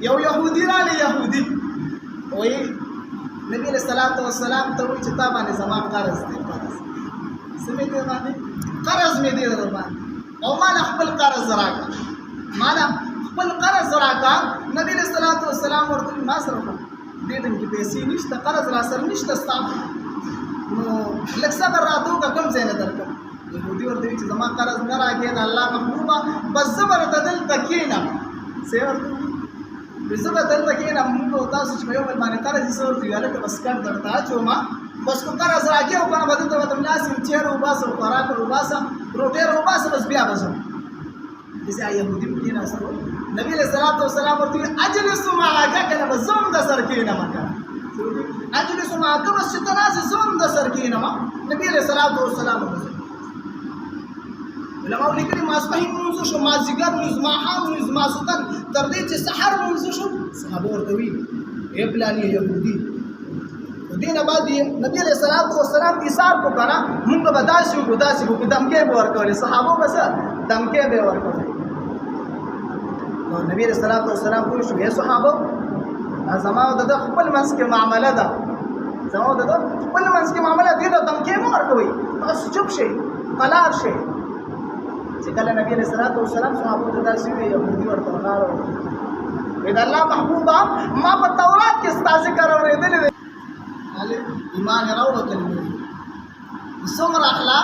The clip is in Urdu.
یو یهودي رالی یهودي وایي نبی علیہ الصلوۃ والسلام ته وایي چې تا باندې زما قرض دی قرض څه مې دی باندې قرض مې دی در باندې او مال خپل قرض راکړه مال خپل قرض راکړه نبی علیہ الصلوۃ والسلام ورته ما سره دې ټیم کې پیسې نشته قرض را سره نشته ستا نو لږ صبر راته وکړه کوم ځای نه درکړم یهودي ورته وایي چې زما قرض نه راکړې د الله محبوبه بس زه به درته دلته کښېنم څه ورته زه به دلته کښېنم موږ او تاسو چې په یو بل باندې قرض څه ورته وي هلکه بس کار درته اچوم بس کو قرض راکړې او که نه به دلته به ته ملاسې چیرې وباسه خوراک وباسه روټۍ وباسه بس بیا به ځم داسې یهودي هم کېناستو نبي علیہ الصلوۃ والسلام ورته وایي اجلس معک که نه به زه هم در سر کښېنم که اجلس معک بس چې ته ناستې زه هم در سر کښېنم نبي علیہ الصلوۃ والسلام علماء لیکلي ماسپښین لمونځ وشو مازدیګر لمونځ ماښام لمونځ ماسخوتن تر دې چې سحر لمونځ وشو صحابه ورته وایي ای پلانې یهودي دې نه بعد نبي علیہ الصلوۃ والسلام ایثار کو که نه مونږ به داسې وکړو داسې وکړو دمکې به ورکولې صحابو به څه دمکې به یې ورکولې نو نبي علیہ الصلوۃ والسلام پوه شو ای صحابو زما او د ده خپل منځ کې معامله ده زما او د ده خپل منځ کې معامله دې ته دمکې مه ورکوئ تاسو چوپ شئ قلار شئ چې کله نبی علیہ الصلوۃ والسلام صحابو ته داسې وایي یهودي ورته وغاړه وایي د الله محبوبه ما په تورات کې ستا ذکر اورېدلی دی ایمان یې راوړو کلمې څومره اخلاق